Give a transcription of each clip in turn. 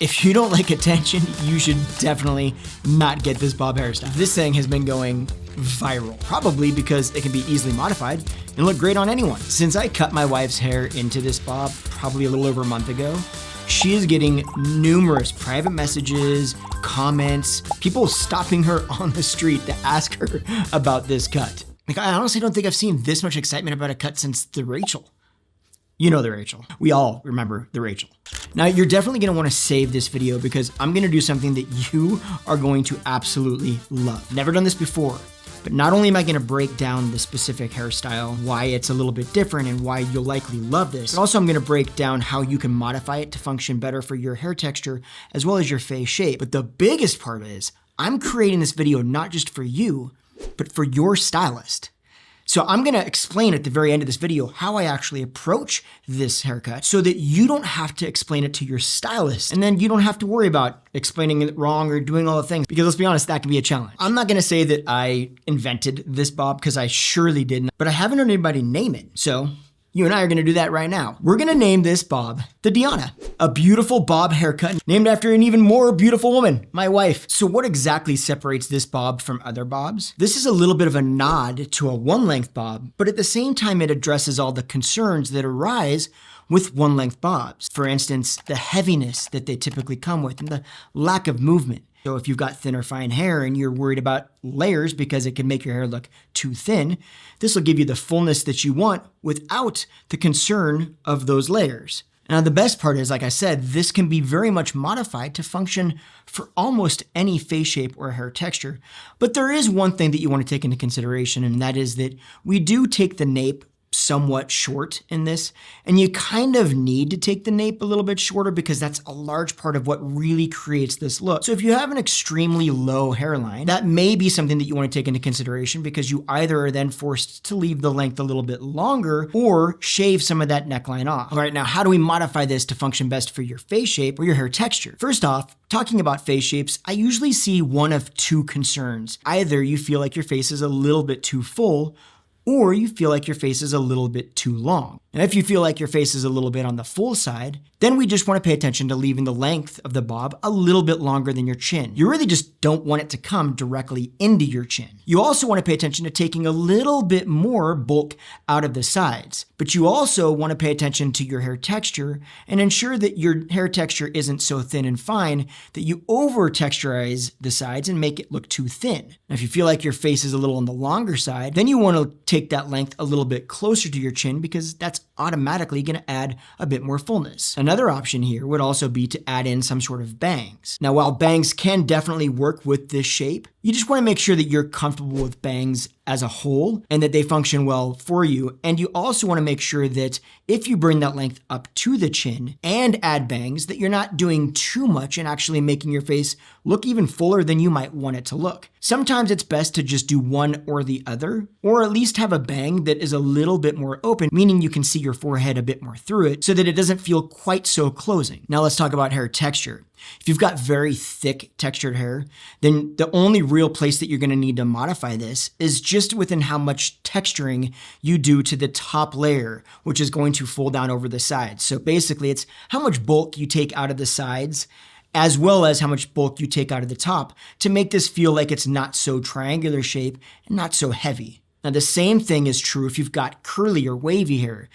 If you don't like attention, you should definitely not get this bob hairstyle. This thing has been going viral, probably because it can be easily modified and look great on anyone. Since I cut my wife's hair into this bob probably a little over a month ago, she is getting numerous private messages, comments, people stopping her on the street to ask her about this cut. Like, I honestly don't think I've seen this much excitement about a cut since the Rachel. You know the Rachel. We all remember the Rachel. Now, you're definitely gonna wanna save this video because I'm gonna do something that you are going to absolutely love. Never done this before, but not only am I gonna break down the specific hairstyle, why it's a little bit different and why you'll likely love this, but also I'm gonna break down how you can modify it to function better for your hair texture as well as your face shape. But the biggest part is, I'm creating this video not just for you, but for your stylist. So I'm gonna explain at the very end of this video how I actually approach this haircut so that you don't have to explain it to your stylist. And then you don't have to worry about explaining it wrong or doing all the things, because let's be honest, that can be a challenge. I'm not gonna say that I invented this bob because I surely didn't, but I haven't heard anybody name it. So you and I are gonna do that right now. We're gonna name this bob the Deanna, a beautiful bob haircut named after an even more beautiful woman, my wife. So what exactly separates this bob from other bobs? This is a little bit of a nod to a one-length bob, but at the same time it addresses all the concerns that arise with one-length bobs. For instance, the heaviness that they typically come with and the lack of movement. So if you've got thin or fine hair and you're worried about layers because it can make your hair look too thin, this will give you the fullness that you want without the concern of those layers. Now, the best part is, like I said, this can be very much modified to function for almost any face shape or hair texture. But there is one thing that you want to take into consideration, and that is that we do take the nape somewhat short in this, and you kind of need to take the nape a little bit shorter because that's a large part of what really creates this look. So if you have an extremely low hairline, that may be something that you want to take into consideration because you either are then forced to leave the length a little bit longer or shave some of that neckline off. All right, now how do we modify this to function best for your face shape or your hair texture? First off, talking about face shapes, I usually see one of two concerns. Either you feel like your face is a little bit too full, or you feel like your face is a little bit too long. And if you feel like your face is a little bit on the full side, then we just want to pay attention to leaving the length of the bob a little bit longer than your chin. You really just don't want it to come directly into your chin. You also want to pay attention to taking a little bit more bulk out of the sides, but you also want to pay attention to your hair texture and ensure that your hair texture isn't so thin and fine that you over texturize the sides and make it look too thin. Now, if you feel like your face is a little on the longer side, then you want to take that length a little bit closer to your chin because that's automatically going to add a bit more fullness. Another option here would also be to add in some sort of bangs. Now, while bangs can definitely work with this shape, you just want to make sure that you're comfortable with bangs as a whole and that they function well for you. And you also want to make sure that if you bring that length up to the chin and add bangs, that you're not doing too much and actually making your face look even fuller than you might want it to look. Sometimes it's best to just do one or the other, or at least have a bang that is a little bit more open, meaning you can see your forehead a bit more through it so that it doesn't feel quite so closing. Now let's talk about hair texture. If you've got very thick textured hair, then the only real place that you're going to need to modify this is just within how much texturing you do to the top layer, which is going to fold down over the sides. So basically it's how much bulk you take out of the sides as well as how much bulk you take out of the top to make this feel like it's not so triangular shape and not so heavy. Now the same thing is true if you've got curly or wavy hair.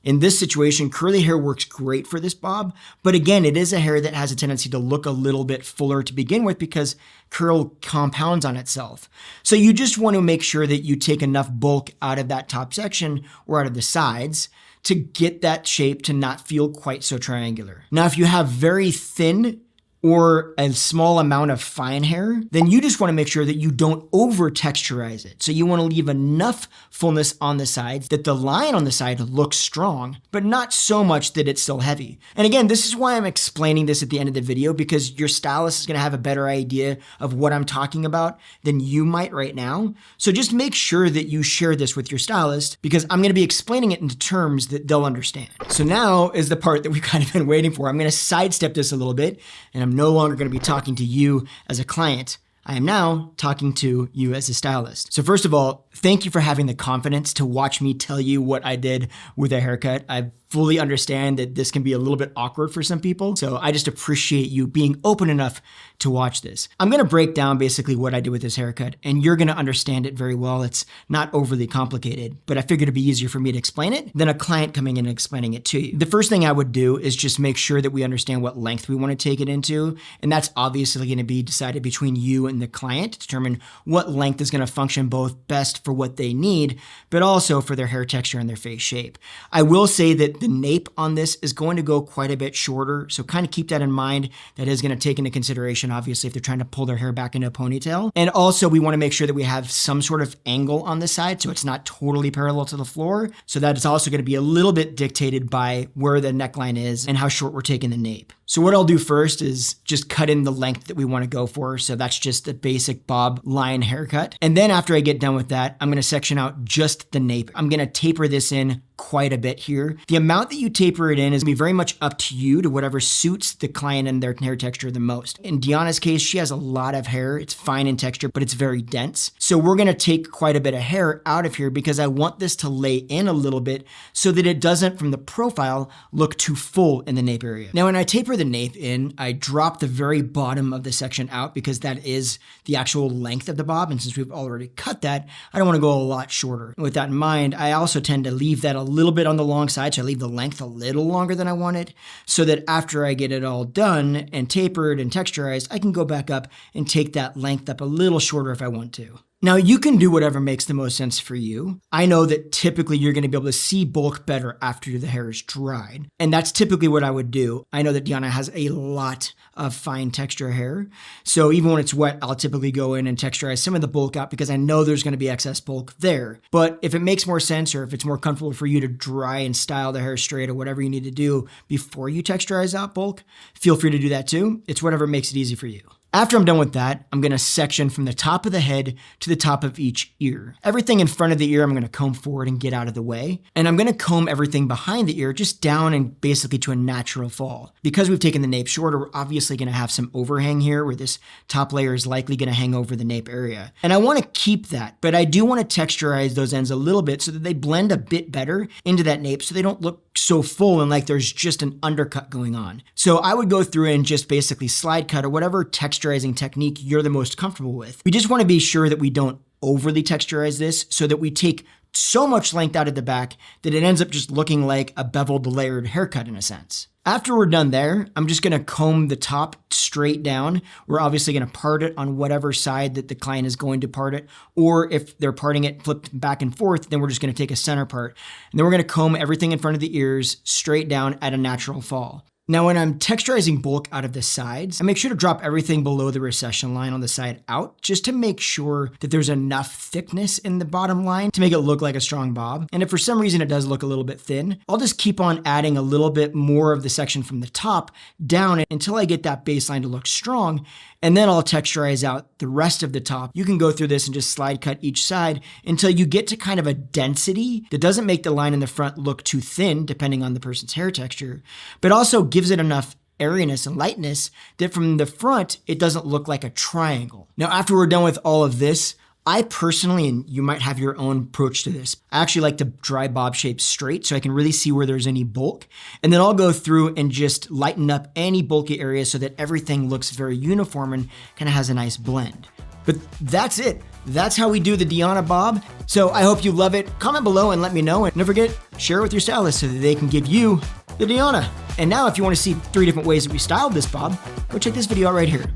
In this situation, curly hair works great for this bob, but again, it is a hair that has a tendency to look a little bit fuller to begin with because curl compounds on itself. So you just want to make sure that you take enough bulk out of that top section or out of the sides to get that shape to not feel quite so triangular. Now, if you have very thin or a small amount of fine hair, then you just want to make sure that you don't over texturize it. So you want to leave enough fullness on the sides that the line on the side looks strong, but not so much that it's still heavy. And again, this is why I'm explaining this at the end of the video, because your stylist is going to have a better idea of what I'm talking about than you might right now. So just make sure that you share this with your stylist because I'm going to be explaining it into terms that they'll understand. So now is the part that we've kind of been waiting for. I'm going to sidestep this a little bit, and I'm no longer going to be talking to you as a client. I am now talking to you as a stylist. So first of all, thank you for having the confidence to watch me tell you what I did with a haircut. I fully understand that this can be a little bit awkward for some people. So I just appreciate you being open enough to watch this. I'm gonna break down basically what I did with this haircut, and you're gonna understand it very well. It's not overly complicated, but I figured it'd be easier for me to explain it than a client coming in and explaining it to you. The first thing I would do is just make sure that we understand what length we wanna take it into, and that's obviously gonna be decided between you and the client to determine what length is gonna function both best for what they need, but also for their hair texture and their face shape. I will say that the nape on this is going to go quite a bit shorter, so kind of keep that in mind. That is gonna take into consideration, obviously, if they're trying to pull their hair back into a ponytail. And also we wanna make sure that we have some sort of angle on the side so it's not totally parallel to the floor. So that is also gonna be a little bit dictated by where the neckline is and how short we're taking the nape. So what I'll do first is just cut in the length that we wanna go for. So that's just a basic bob line haircut. And then after I get done with that, I'm gonna section out just the nape. I'm gonna taper this in quite a bit here. The amount that you taper it in is gonna be very much up to you, to whatever suits the client and their hair texture the most. In Deanna's case, she has a lot of hair. It's fine in texture, but it's very dense. So we're gonna take quite a bit of hair out of here because I want this to lay in a little bit so that it doesn't, from the profile, look too full in the nape area. Now, when I taper the nape in, I drop the very bottom of the section out because that is the actual length of the bob. And since we've already cut that, I don't wanna go a lot shorter. With that in mind, I also tend to leave that a little bit on the long side, so I leave the length a little longer than I want it, so that after I get it all done and tapered and texturized, I can go back up and take that length up a little shorter if I want to. Now, you can do whatever makes the most sense for you. I know that typically you're gonna be able to see bulk better after the hair is dried, and that's typically what I would do. I know that Deanna has a lot of fine texture hair, so even when it's wet, I'll typically go in and texturize some of the bulk out because I know there's gonna be excess bulk there. But if it makes more sense, or if it's more comfortable for you to dry and style the hair straight or whatever you need to do before you texturize out bulk, feel free to do that too. It's whatever makes it easy for you. After I'm done with that, I'm gonna section from the top of the head to the top of each ear. Everything in front of the ear, I'm gonna comb forward and get out of the way. And I'm gonna comb everything behind the ear just down and basically to a natural fall. Because we've taken the nape shorter, we're obviously gonna have some overhang here where this top layer is likely gonna hang over the nape area. And I wanna keep that, but I do wanna texturize those ends a little bit so that they blend a bit better into that nape so they don't look so full and like there's just an undercut going on. So I would go through and just basically slide cut or whatever texturizing technique you're the most comfortable with. We just want to be sure that we don't overly texturize this so that we take so much length out of the back that it ends up just looking like a beveled layered haircut in a sense. After we're done there, I'm just gonna comb the top straight down. We're obviously gonna part it on whatever side that the client is going to part it, or if they're parting it flipped back and forth, then we're just gonna take a center part. And then we're gonna comb everything in front of the ears straight down at a natural fall. Now, when I'm texturizing bulk out of the sides, I make sure to drop everything below the recession line on the side out, just to make sure that there's enough thickness in the bottom line to make it look like a strong bob. And if for some reason it does look a little bit thin, I'll just keep on adding a little bit more of the section from the top down until I get that baseline to look strong. And then I'll texturize out the rest of the top. You can go through this and just slide cut each side until you get to kind of a density that doesn't make the line in the front look too thin, depending on the person's hair texture, but also gives it enough airiness and lightness that from the front, it doesn't look like a triangle. Now, after we're done with all of this, I personally, and you might have your own approach to this, I actually like to dry bob shapes straight so I can really see where there's any bulk. And then I'll go through and just lighten up any bulky areas so that everything looks very uniform and kind of has a nice blend. But that's it. That's how we do the Deanna bob. So I hope you love it. Comment below and let me know. And don't forget, share it with your stylist so that they can give you the Deanna. And now if you want to see 3 different ways that we styled this bob, go check this video out right here.